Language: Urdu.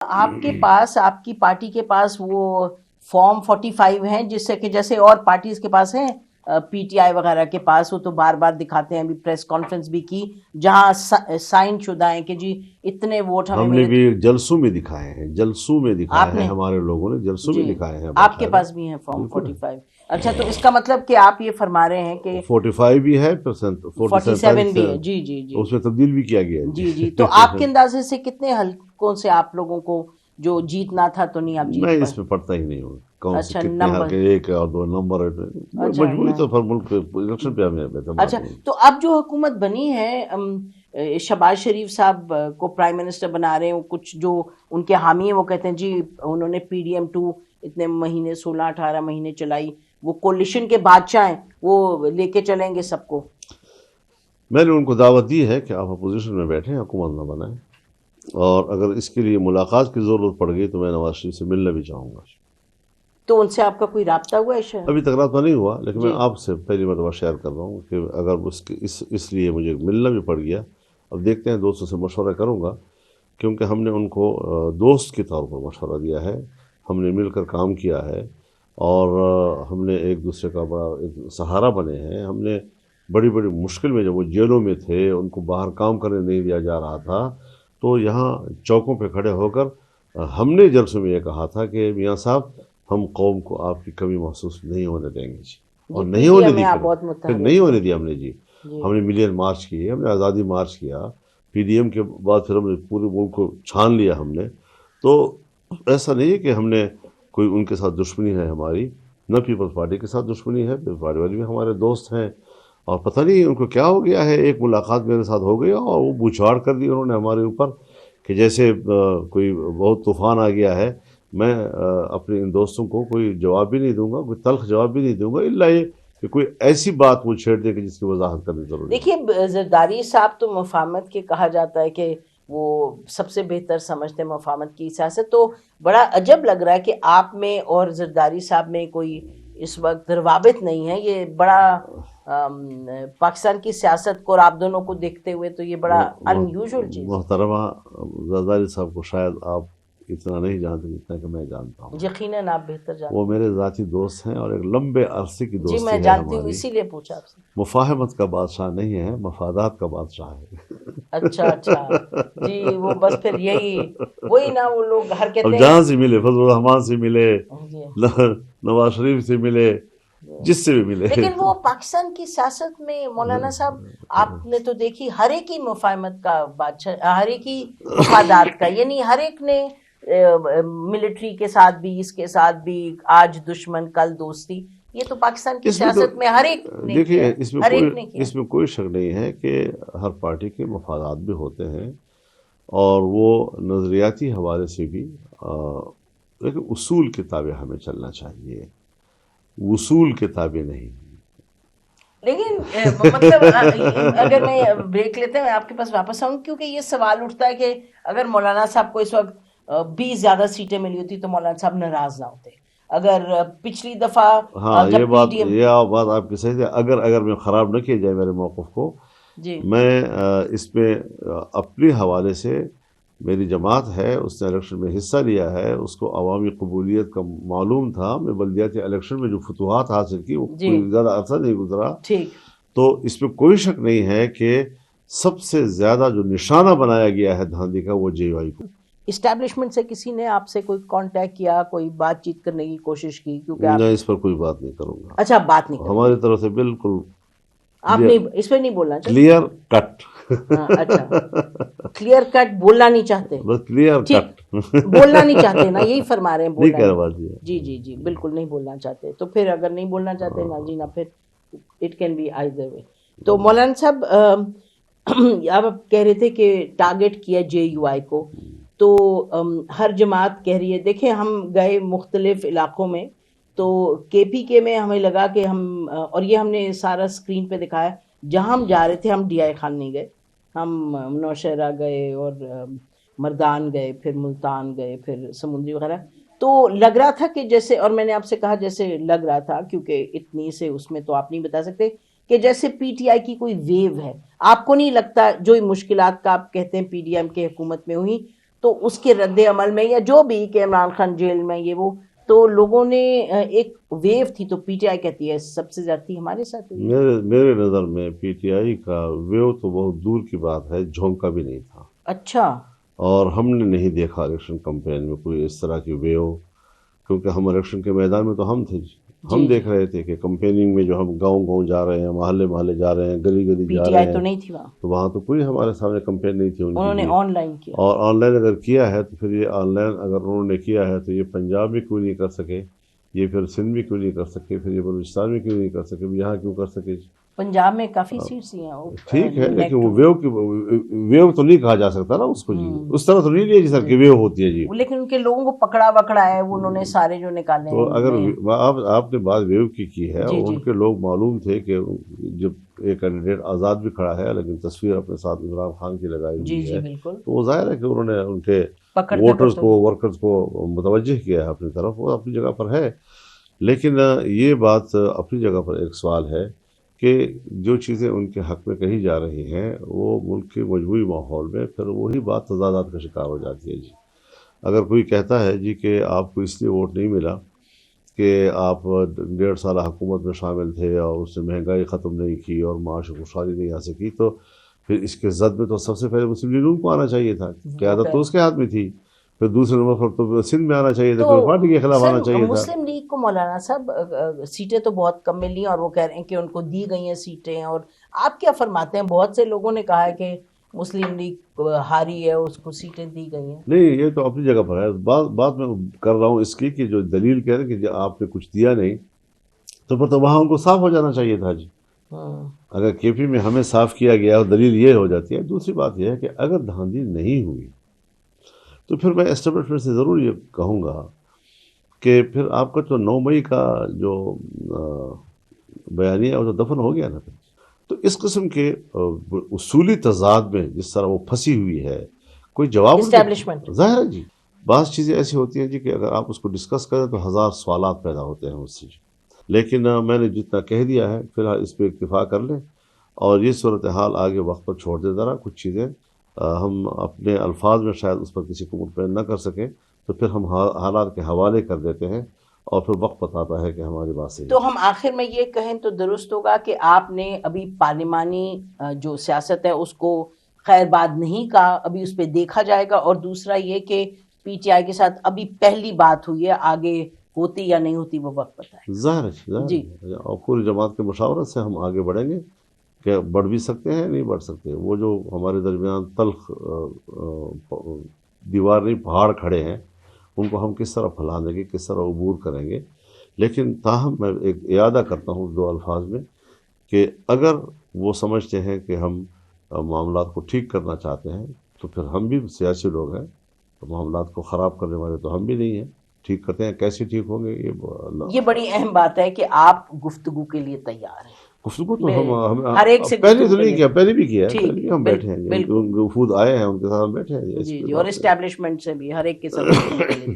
آپ کے پاس، آپ کی پارٹی کے پاس وہ فارم 45 ہیں، جس سے کہ جیسے اور پارٹیز کے پاس ہیں، پی ٹی آئی وغیرہ کے پاس، وہ تو بار بار دکھاتے ہیں، ابھی پریس کانفرنس بھی کی جہاں سائن شدہ ہیں کہ جی اتنے ووٹ ہمیں ہم نے ملے. بھی جلسوں میں دکھائے ہیں، جلسوں میں دکھائے آپ ہیں، نے ہمارے لوگوں نے جلسوں میں جی دکھائے ہیں آپ کے باقاعدہ. پاس بھی ہیں فارم بالکل 45؟ اچھا، تو اس کا مطلب کہ آپ یہ فرما رہے ہیں کہ 45 بھی ہے، پھر 47 47 بھی ہے. جی جی جی اس میں تبدیل بھی کیا گیا جی جی. جی. تو آپ کے اندازے سے کتنے حلقوں سے آپ لوگوں کو جو جیتنا تھا تو نہیں آپ میں جیت پائے؟ اس میں پڑھتا ہی نہیں ہوں کون سے اچھا، کتنے نمبر. حلقے، ایک اور دو نمبر. اچھا مجبوری تو پھر ملک الیکشن پہ ہمیں اعتماد اچھا، نہیں. تو اب جو حکومت بنی ہے، شہباز شریف صاحب کو پرائم منسٹر بنا رہے ہیں، کچھ جو ان کے حامی ہیں وہ کہتے ہیں جی انہوں نے پی ڈی ایم 2 اتنے مہینے 16-18 مہینے چلائی، وہ کولیشن کے بادشاہ ہیں، وہ لے کے چلیں گے سب کو. میں نے ان کو دعوت دی ہے کہ آپ اپوزیشن میں بیٹھیں، حکومت نہ بنائیں، اور اگر اس کے لیے ملاقات کی ضرورت پڑ گئی تو میں نواز شریف سے ملنا بھی چاہوں گا. تو ان سے آپ کا کوئی رابطہ ہوا ہے؟ ابھی تک رابطہ نہیں ہوا، لیکن میں جی آپ سے پہلی مرتبہ شیئر کر رہا ہوں کہ اگر اس لیے مجھے ملنا بھی پڑ گیا، اب دیکھتے ہیں، دوستوں سے مشورہ کروں گا، کیونکہ ہم نے ان کو دوست کے طور پر مشورہ دیا ہے، ہم نے مل کر کام کیا ہے، اور ہم نے ایک دوسرے کا بڑا ایک سہارا بنے ہیں. ہم نے بڑی بڑی مشکل میں، جب وہ جیلوں میں تھے، ان کو باہر کام کرنے نہیں دیا جا رہا تھا، تو یہاں چوکوں پہ کھڑے ہو کر ہم نے جلسوں میں یہ کہا تھا کہ میاں صاحب، ہم قوم کو آپ کی کمی محسوس نہیں ہونے دیں گے جی. اور پی نہیں ٹی ہونے ایم دی، میں آپ بہت پھر نہیں متحرک ہونے تھے. دیا ہم نے جی. جی ہم نے ملین مارچ کیے، ہم نے آزادی مارچ کیا، پی ڈی ایم کے بعد پھر ہم نے پورے ملک کو چھان لیا ہم نے. تو ایسا نہیں ہے کہ ہم نے کوئی ان کے ساتھ دشمنی ہے ہماری، نہ پیپلز پارٹی کے ساتھ دشمنی ہے، پیپلز پارٹی والے بھی ہمارے دوست ہیں. اور پتہ نہیں ان کو کیا ہو گیا ہے، ایک ملاقات میرے ساتھ ہو گئی اور وہ بوچھاڑ کر دی انہوں نے ہمارے اوپر کہ جیسے کوئی بہت طوفان آ گیا ہے. میں اپنے ان دوستوں کو کوئی جواب بھی نہیں دوں گا، کوئی تلخ جواب بھی نہیں دوں گا، الا یہ کہ کوئی ایسی بات وہ چھیڑ دے کہ جس کی وضاحت کرنی ضروری ہے. دیکھیے، زرداری صاحب تو مفاہمت کے کہا جاتا ہے کہ وہ سب سے بہتر سمجھتے ہیں مفاہمت کی سیاست. تو بڑا عجب لگ رہا ہے کہ آپ میں اور زرداری صاحب میں کوئی اس وقت روابط نہیں ہے. یہ بڑا پاکستان کی سیاست کو اور آپ دونوں کو دیکھتے ہوئے تو یہ بڑا ان یوزول چیز ہے. محترمہ زرداری صاحب کو شاید آپ اتنا نہیں جانتے جتنا کہ میں جانتا ہوں. یقیناً آپ بہتر جانتے وہ ہیں. میرے ذاتی دوست ہیں اور ایک لمبے عرصے کی جی میں دوستی ہے جانتی ہوں، ہماری. اسی لیے پوچھا آپ سے. مفاہمت کا بادشاہ نہیں ہے، مفادات کا بادشاہ ہے. اچھا اچھا. جی وہ بس پھر یہی وہی نا، وہ لوگ ہر اب کہتے ہیں. جہاں سے ملے، فضل الرحمان سے ملے، جی نواز شریف سے ملے، جس سے بھی ملے. لیکن وہ پاکستان کی سیاست میں مولانا صاحب آپ نے تو دیکھی، ہر ایک ہی مفاہمت کا بادشاہ، ہر ایک ہی مفادات کا، یعنی ہر ایک نے ملٹری کے ساتھ بھی، اس کے ساتھ بھی، آج دشمن کل دوستی. یہ تو پاکستان کی اس میں تو سیاست میں ہر ایک نے کیا دیکھیے، ہے، ہر ایک نے کیا. اس میں کوئی شک نہیں ہے کہ ہر پارٹی کے مفادات بھی ہوتے ہیں، اور وہ نظریاتی حوالے سے بھی. لیکن اصول کے تابع ہمیں چلنا چاہیے، وصول کے تابع نہیں. لیکن مطلب اگر میں بریک لیتے ہیں، میں آپ کے پاس واپس آؤں، کیونکہ یہ سوال اٹھتا ہے کہ اگر مولانا صاحب کو اس وقت 20 زیادہ سیٹیں ملی ہوتی تو مولانا صاحب ناراض نہ ہوتے. اگر پچھلی دفعہ ہاں، یہ جب پی ڈی ایم. بات آپ کی صحیح ہے. اگر میں خراب نہ کیا جائے میرے موقف کو، جی میں اس میں اپنے حوالے سے، میری جماعت ہے، اس نے الیکشن میں حصہ لیا ہے، اس کو عوامی قبولیت کا معلوم تھا. میں بلدیاتی الیکشن میں جو فتوحات حاصل کی، وہ جی کوئی زیادہ عرصہ نہیں گزرا. ٹھیک. تو اس میں کوئی شک نہیں ہے کہ سب سے زیادہ جو نشانہ بنایا گیا ہے دھاندلی کا، وہ جے وائی کو. اسٹیبلشمنٹ سے کسی نے آپ سے کوئی کانٹیکٹ کیا، کوئی بات چیت کرنے کی کوشش کی؟ کیونکہ آپ. میں اس پر کوئی بات نہیں کروں گا. اچھا، بات نہیں کریں گے ہماری طرف سے بالکل آپ؟ نہیں، اس پہ نہیں بولنا چاہتے. Clear cut. اچھا، کلیئر کٹ بولنا نہیں چاہتے. بس کلیئر ٹھیک، کٹ. بولنا نہیں چاہتے نا، یہی فرما رہے ہیں، نہیں بولنا کہہ رہا نہیں. بات یہ. جی جی جی بالکل نہیں بولنا چاہتے. تو پھر اگر نہیں بولنا چاہتے نا جی، نا پھر اٹ کین بی آئیدر وے. تو مولانا صاحب اب آپ کہہ رہے تھے کہ ٹارگٹ کیا جے یو آئی کو، تو ہر جماعت کہہ رہی ہے. دیکھیں ہم گئے مختلف علاقوں میں، تو کے پی کے میں ہمیں لگا کہ ہم، اور یہ ہم نے سارا اسکرین پہ دکھایا، جہاں ہم جا رہے تھے ہم ڈی آئی خان نہیں گئے، ہم نوشہرہ گئے اور مردان گئے، پھر ملتان گئے، پھر سمندری وغیرہ. تو لگ رہا تھا کہ جیسے، اور میں نے آپ سے کہا جیسے لگ رہا تھا، کیونکہ اتنی سے اس میں تو آپ نہیں بتا سکتے، کہ جیسے پی ٹی آئی کی کوئی ویو ہے. آپ کو نہیں لگتا جو مشکلات کا آپ کہتے ہیں پی ڈی ایم کے حکومت میں ہوئی، تو اس کے رد عمل میں یا جو بھی کہ عمران خان جیل میں یہ وہ، تو لوگوں نے ایک ویو تھی، تو پی ٹی آئی کہتی ہے سب سے زیادتی ہمارے ساتھ ہوئی۔ میرے نظر میں پی ٹی آئی کا ویو تو بہت دور کی بات ہے، جھونکا بھی نہیں تھا، اچھا، اور ہم نے نہیں دیکھا الیکشن کمپین میں کوئی اس طرح کی ویو، کیونکہ ہم الیکشن کے میدان میں تو ہم تھے، ہم دیکھ رہے تھے کہ کمپیننگ میں جو ہم گاؤں گاؤں جا رہے ہیں، محلے محلے جا رہے ہیں، گلی گلی پی جا ٹی رہے آئی تو ہیں، نہیں تھی وہاں، تو وہاں تو کوئی ہمارے سامنے کمپین نہیں تھی ان انہوں نے کی، آن لائن کیا۔ اور آن لائن اگر کیا ہے تو پھر یہ آن لائن اگر انہوں نے کیا ہے تو یہ پنجاب میں کیوں نہیں کر سکے، یہ پھر سندھ میں کیوں نہیں کر سکے، پھر یہ بلوچستان میں کیوں نہیں کر سکے، یہاں کیوں کر سکے؟ پنجاب میں کافی سیٹس ہی ہیں، ٹھیک ہے، لیکن وہ ویو تو نہیں کہا جا سکتا نا اس کو جی، اس طرح تو نہیں لیا جی سر کہ ویو ہوتی ہے جی۔ لیکن ان کے لوگوں کو پکڑا وکڑا ہے، وہ انہوں نے سارے جو نکالے تو اگر آپ نے بات ویو کی ہے، جی ان کے لوگ معلوم تھے کہ جب ایک کینڈیڈیٹ آزاد بھی کھڑا ہے لیکن تصویر اپنے ساتھ عمران خان کی لگائی ہوئی ہے، بالکل، تو وہ ظاہر ہے کہ انہوں نے ان کے پکڑتے ووٹرز کو، ورکرز کو متوجہ کیا ہے اپنی طرف، وہ اپنی جگہ پر ہے، لیکن یہ بات اپنی جگہ پر ایک سوال ہے کہ جو چیزیں ان کے حق میں کہی جا رہی ہیں وہ ملک کے مجموعی ماحول میں پھر وہی بات تضادات کا شکار ہو جاتی ہے جی۔ اگر کوئی کہتا ہے جی کہ آپ کو اس لیے ووٹ نہیں ملا کہ آپ 1.5 سالہ حکومت میں شامل تھے اور اس نے مہنگائی ختم نہیں کی اور معاشی خوشحالی نہیں آ سکی، تو پھر اس کے زد میں تو سب سے پہلے مسلم لیگ نون کو آنا چاہیے تھا، قیادت تو اس کے ہاتھ میں تھی، پھر دوسرے نمبر پر تو سندھ میں آنا چاہیے تھا، پیپلز پارٹی کے خلاف آنا چاہیے تھا۔ مسلم لیگ کو مولانا صاحب سیٹیں تو بہت کم ملی اور وہ کہہ رہے ہیں کہ ان کو دی گئی ہیں سیٹیں، اور آپ کیا فرماتے ہیں؟ بہت سے لوگوں نے کہا ہے کہ مسلم لیگ ہاری ہے، اس کو سیٹیں دی گئی ہیں۔ نہیں، یہ تو اپنی جگہ پر ہے، بات میں کر رہا ہوں اس کی کہ جو دلیل کہہ رہے ہیں کہ جب آپ نے کچھ دیا نہیں تو پھر تو وہاں ان کو صاف ہو جانا چاہیے تھا جی۔ اگر کے پی میں ہمیں صاف کیا گیا اور دلیل یہ ہو جاتی ہے۔ دوسری بات یہ ہے کہ اگر دھاندلی نہیں ہوئی تو پھر میں اسٹیبلشمنٹ سے ضرور یہ کہوں گا کہ پھر آپ کا تو 9 مئی کا جو بیانیہ ہے وہ تو دفن ہو گیا نا۔ تو اس قسم کے اصولی تضاد میں جس طرح وہ پھنسی ہوئی ہے، کوئی جواب اسٹیبلشمنٹ، ظاہر ہے جی، بعض چیزیں ایسی ہوتی ہیں جی کہ اگر آپ اس کو ڈسکس کریں تو 1000 سوالات پیدا ہوتے ہیں اس سے، لیکن میں نے جتنا کہہ دیا ہے فی الحال اس پہ اکتفا کر لیں، اور یہ صورتحال آگے وقت پر چھوڑ دیں، ذرا کچھ چیزیں ہم اپنے الفاظ میں شاید اس پر کسی کو مطمئن نہ کر سکیں تو پھر ہم حالات کے حوالے کر دیتے ہیں اور پھر وقت بتاتا ہے کہ ہماری بات صحیح ہے۔ تو ہم آخر میں یہ کہیں تو درست ہوگا کہ آپ نے ابھی پارلیمانی جو سیاست ہے اس کو خیر بات نہیں کہا، ابھی اس پہ دیکھا جائے گا، اور دوسرا یہ کہ پی ٹی آئی کے ساتھ ابھی پہلی بات ہوئی ہے، آگے ہوتی یا نہیں ہوتی وہ وقت بتائے گا۔ ظاہر ہے، اور پوری جماعت کے مشاورت سے ہم آگے بڑھیں گے کہ بڑھ بھی سکتے ہیں نہیں بڑھ سکتے، وہ جو ہمارے درمیان تلخ دیوار نہیں پہاڑ کھڑے ہیں ان کو ہم کس طرح پھیلانے گے، کس طرح عبور کریں گے، لیکن تاہم میں ایک اعادہ کرتا ہوں 2 الفاظ میں کہ اگر وہ سمجھتے ہیں کہ ہم معاملات کو ٹھیک کرنا چاہتے ہیں تو پھر ہم بھی سیاسی لوگ ہیں، تو معاملات کو خراب کرنے والے تو ہم بھی نہیں ہیں، ٹھیک کرتے ہیں، کیسے ٹھیک ہوں گے یہ بڑی اہم بات ہے کہ آپ گفتگو کے لیے تیار ہیں۔ گفتگو تو ہم ہر ایک سے پہلے تو نہیں کیا، پہلے بھی کیا ہے، پہلے بھی ہم بیٹھے ہیں، بالکل وفود آئے ہیں ان کے ساتھ ہم بیٹھے ہیں جی، اور اسٹیبلشمنٹ سے بھی ہر ایک کے ساتھ